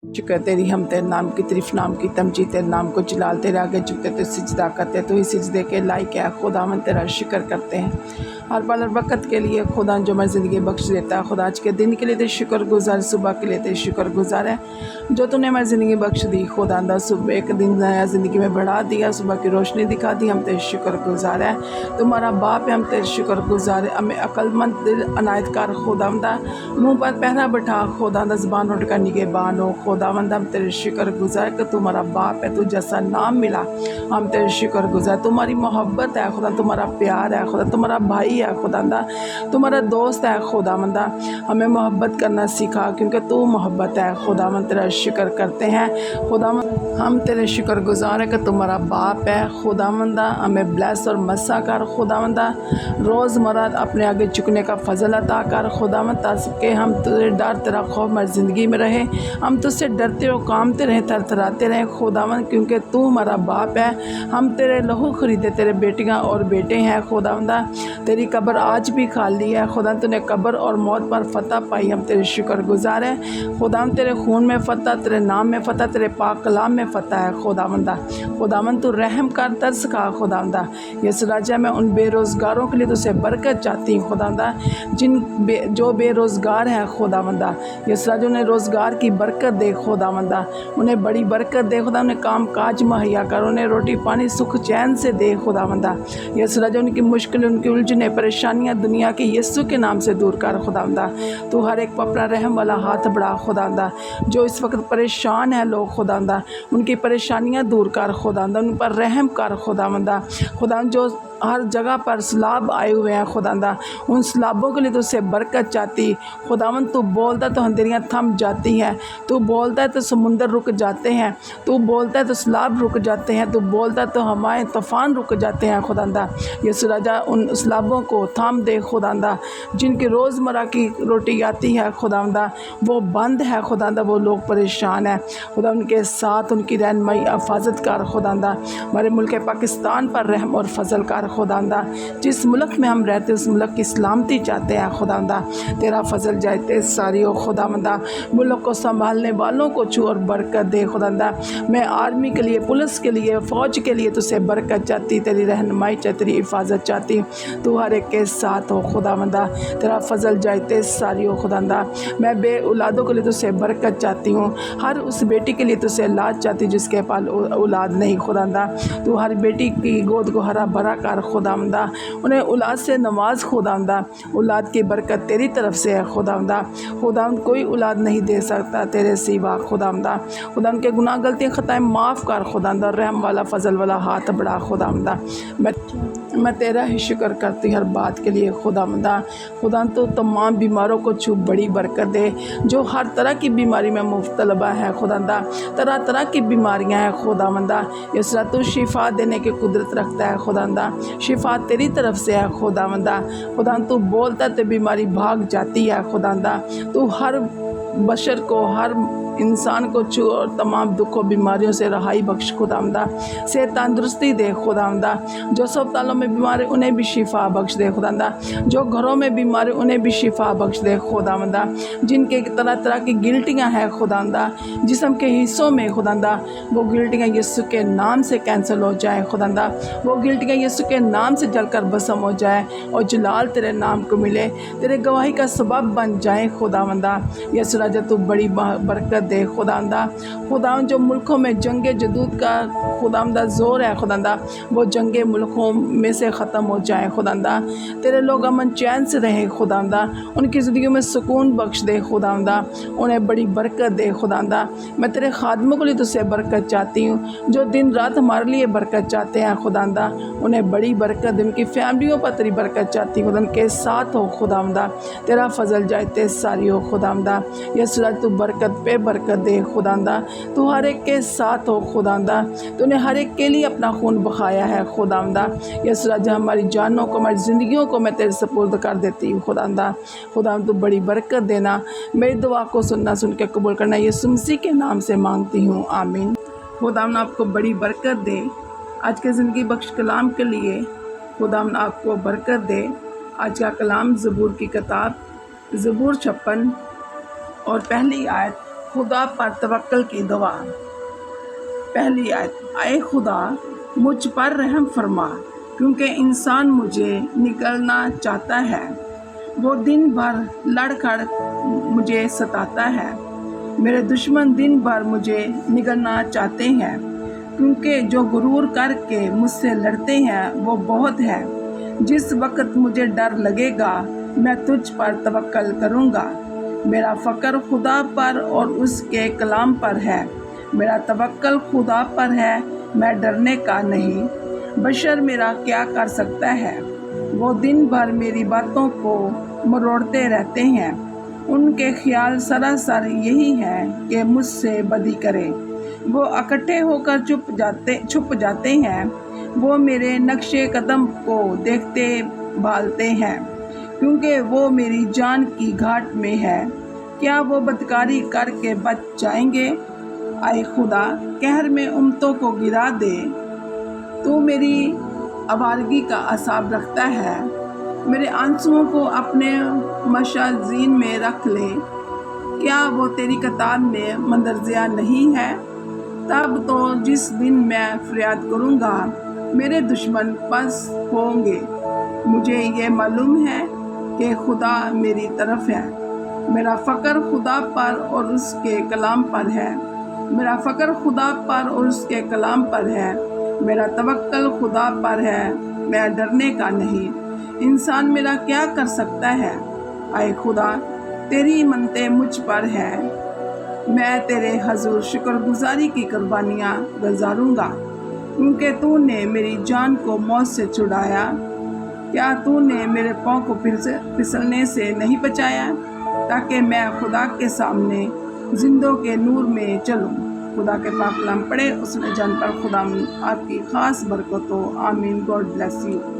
शुक्र तेरी, हम तेरे नाम की तारीफ, नाम की तमजीद, तेरे नाम को जलाल, तेरे आगे झुकते तो सिजदा करते, तो ही सिजदे के लायक है। खुदावन तेरा शुक्र करते हैं हर पल हर वक्त के लिए। खुदा जो हमारी ज़िंदगी बख्श देता है, खुदा आज के दिन के लिए तेरे शुक्र गुजार, सुबह के लिए तेरे शुक्र गुजार है जो तूने हमारी ज़िंदगी बख्श दी। खुदा सुबह एक दिन नया ज़िंदगी में बढ़ा दिया, सुबह की रोशनी दिखा दी, हम तेरे शुक्र गुजार है। तुम्हारा बाप है, हम तेरे शुक्र गुजार है। हमें अक्लमंद दिल अनायतकार खुदावंदा, मुँह पर पहरा बैठा खुदावंदा, ज़बान उठ कर निगहबान हो खुदावंदा, हम तेरे शुक्र गुजार कि तुम्हारा बाप है, तू जैसा नाम मिला हम तेरे शुक्र गुजार। तुम्हारी मोहब्बत है खुदा, तुम्हारा प्यार है खुदा, तुम्हारा भाई है खुदावंदा, तुम्हारा दोस्त है खुदावंदा। हमें मोहब्बत करना सीखा क्योंकि तू मोहब्बत है खुदावंद। तेरा शुक्र करते हैं खुदावंद, हम तेरे शुक्र गुजार है कि तुम्हारा बाप है खुदावंदा। हमें ब्लेस और मसा कर खुदावंदा, रोज़मर्रा अपने आगे झुकने का फजल अता कर खुदावंद, ताकि हम तेरे डर तेरा खौफ हमारी ज़िंदगी में रहे, हम तुझसे डरते और कामते रहें, थरथराते रहें खुदावंद, क्योंकि तू हमारा बाप है। हम तेरे लहू खरीदे तेरे बेटियां और बेटे हैं खुदावंदा। तेरी कब्र आज भी खाली है खुदा, तूने कब्र और मौत पर फतह पाई, हम तेरे शुक्र गुजार है खुदावंद। तेरे खून में फतह, तेरे नाम में फतह, तेरे पाक कलाम में फतह है खुदावंदा। खुदावंद तू रहम कर, तरस खा खुदावंदा। यस राजा, मैं उन बेरोज़गारों के लिए तुझसे बरकत चाहती हूँ खुदावंदा, जो बेरोज़गार हैं खुदावंदा। यस राजा, उन्हें रोज़गार की बरकत दे खुदावंदा, उन्हें बड़ी बरकत दे खुदा, उन्हें काम काज मुहैया कर, उन्हें रोटी पानी सुख चैन से दे खुदावंदा। यस राजा, उनकी मुश्किल, उनकी उलझने परेशानियाँ दुनिया के यीशु के नाम से दूर कर खुदावंदा। तू हर एक पर अपना रहम वाला हाथ बढ़ा खुदावंदा। जो इस वक्त परेशान है लोग खुदावंदा, उनकी परेशानियाँ दूर कर खुदावंदा, उन पर रहम कर खुदावंदा। खुदा जो हर जगह पर सैलाब आए हुए हैं खुदावंदा, उन सैलाबों के लिए तुझसे बरकत चाहती खुदावंद। तू बोलता तो अंधेरियाँ थम जाती हैं, तू बोलता है तो समुंदर रुक जाते हैं, तू बोलता है तो सैलाब रुक जाते हैं, तू बोलता है तो हवाएं तूफान रुक जाते हैं खुदावंदा। यीशु राजा, उन सैलाबों को थाम दे खुदावंदा, जिनकी रोज़मर्रा की रोटी आती है खुदावंदा वो बंद है खुदावंदा, वो लोग परेशान हैं खुदा, उनके साथ उनकी रहनुमाई हिफाजत कर खुदावंदा। हमारे मुल्क पाकिस्तान पर रहम और फजल कर खुदावंदा। जिस मुल्क में हम रहते उस मुल्क की सलामती चाहते हैं खुदावंदा, तेरा फजल जाते सारी हो खुदावंदा। मुल्क को संभालने वालों को छू और बरकत दे खुदावंदा। मैं आर्मी के लिए, पुलिस के लिए, फ़ौज के लिए तुझसे बरकत चाहती, तेरी रहनुमाई चाहती, तेरी हिफाजत चाहती। तू हर एक के साथ हो खुदावंदा, तेरा फजल जाते सारी हो खुदावंदा। मैं बे औलादों के लिए तुझसे बरकत चाहती हूँ, हर उस बेटी के लिए तुझसे औलाद चाहती जिसके पास औलाद नहीं खुदावंदा। तू हर बेटी की गोद को हरा भरा कर खुदावंदा, उन्हें औलाद से नवाज खुदावंदा। औलाद की बरकत तेरी तरफ से है खुदावंदा। खुदावंद कोई औलाद नहीं दे सकता तेरे सिवा खुदावंदा। खुदा उनके गुनाह गलतियाँ खताएं माफ़ कर खुदावंदा, रहम वाला फजल वाला हाथ बढ़ा खुदावंदा। मैं तेरा ही शुक्र करती हर बात के लिए खुदावंदा। खुदा तो तमाम बीमारों को छू बड़ी बरकत दे, जो हर तरह की बीमारी में मुब्तला है खुदावंदा, तरह तरह की बीमारियां हैं खुदावंदा। इस तरह तू शिफा देने की कुदरत रखता है खुदावंदा, शिफा तेरी तरफ से है खुदावंदा। खुदा तू बोलता तो बीमारी भाग जाती है खुदावंदा। तू हर बशर को, हर इंसान को छू और तमाम दुखों बीमारियों से रहाई बख्श खुदावंदा। सेहत तंदुरुस्ती दे खुदावंदा। जो अस्पतालों में बीमार है उन्हें भी शिफा बख्श दे खुदावंदा। जो घरों में बीमार है उन्हें भी शिफा बख्श दे खुदावंदा। जिनके तरह तरह की गिल्टियाँ हैं खुदावंदा, जिस्म के हिस्सों में खुदावंदा, वो गिल्टियाँ यीशु के नाम से कैंसिल हो जाए खुदावंदा। वो गिल्टियाँ यीशु के नाम से जलकर भस्म हो जाए और जलाल तेरे नाम को मिले, तेरे गवाही का सबब बन जाए खुदावंदा। यीशु राजा, तू बड़ी बरकत दे खुदावंदा। खुदावंद, जो मुल्कों में जंगे जदूद का खुदावंदा ज़ोर है खुदावंदा, वो जंगे मुल्कों में से ख़त्म हो जाए खुदावंदा। तेरे लोग अमन चैन से रहे खुदावंदा, उनकी ज़िंदगी में सुकून बख्श दे खुदावंदा, उन्हें बड़ी बरकत दे खुदावंदा। मैं तेरे खादमों के लिए तुझसे बरकत चाहती हूँ, जो दिन रात हमारे लिए बरकत चाहते हैं खुदावंदा, उन्हें बड़ी बरकत दे। उनकी फैमिलियों पर तेरी बरकत चाहती हूँ, उनके साथ हो खुदावंदा, तेरा फजल जाते सारी हो खुदावंदा। यीशु राजा, तू बरकत पे बरकत दे खुदावंदा। तू हर एक के साथ हो खुदावंदा, तूने हर एक के लिए अपना खून बहाया है खुदावंदा। यीशु राजा, हमारी जानों को, हमारी ज़िंदगियों को मैं तेरे सपुर्द कर देती हूँ खुदावंदा। खुदावंद, तू बड़ी बरकत देना, मेरी दुआ को सुनना, सुन के कबूल करना, यीशु मसीह के नाम से मांगती हूँ, आमीन। खुदावंद आपको बड़ी बरकत दे। आज के ज़िंदगी बख्श कलाम के लिए खुदावंद आपको बरकत दे। आज का कलाम ज़बूर की किताब ज़बूर 56 और पहली आयत खुदा पर तवक्ल की दुआ। पहली आयत, आए खुदा मुझ पर रहम फरमा, क्योंकि इंसान मुझे निगलना चाहता है। वो दिन भर लड़खड़ मुझे सताता है। मेरे दुश्मन दिन भर मुझे निगलना चाहते हैं, क्योंकि जो गुरूर करके मुझसे लड़ते हैं वो बहुत है। जिस वक्त मुझे डर लगेगा मैं तुझ पर तवक्ल करूँगा। मेरा फ़क्र खुदा पर और उसके कलाम पर है। मेरा तवक्ल खुदा पर है, मैं डरने का नहीं। बशर मेरा क्या कर सकता है? वो दिन भर मेरी बातों को मरोड़ते रहते हैं। उनके ख्याल सरासर यही है कि मुझसे बदी करें। वो इकट्ठे होकर छुप जाते हैं। वो मेरे नक्शे कदम को देखते भालते हैं, क्योंकि वो मेरी जान की घाट में है। क्या वो बदकारी करके बच जाएंगे? आए खुदा, कहर में उम्मतों को गिरा दे। तू मेरी आवारगी का असाब रखता है। मेरे आंसुओं को अपने मशाजीन में रख ले। क्या वो तेरी कतार में मंदरजिया नहीं है? तब तो जिस दिन मैं फरियाद करूँगा मेरे दुश्मन पस होंगे। मुझे ये मालूम है कि खुदा मेरी तरफ है। मेरा फ़क्र खुदा पर और उसके कलाम पर है। मेरा फ़क्र खुदा पर और उसके कलाम पर है। मेरा तवक्ल खुदा पर है, मैं डरने का नहीं। इंसान मेरा क्या कर सकता है? आए खुदा, तेरी मनते मुझ पर है। मैं तेरे हजूर शुक्रगुजारी की कुर्बानियाँ गुजारूँगा, क्योंकि तूने मेरी जान को मौत से छुड़ाया। क्या तूने मेरे पाँव को फिसलने से नहीं बचाया, ताकि मैं खुदा के सामने जिंदों के नूर में चलूँ। खुदा के पाक कलाम पढ़े, उसने जान पर खुदा आपकी ख़ास बरकत हो। आमीन। God bless you.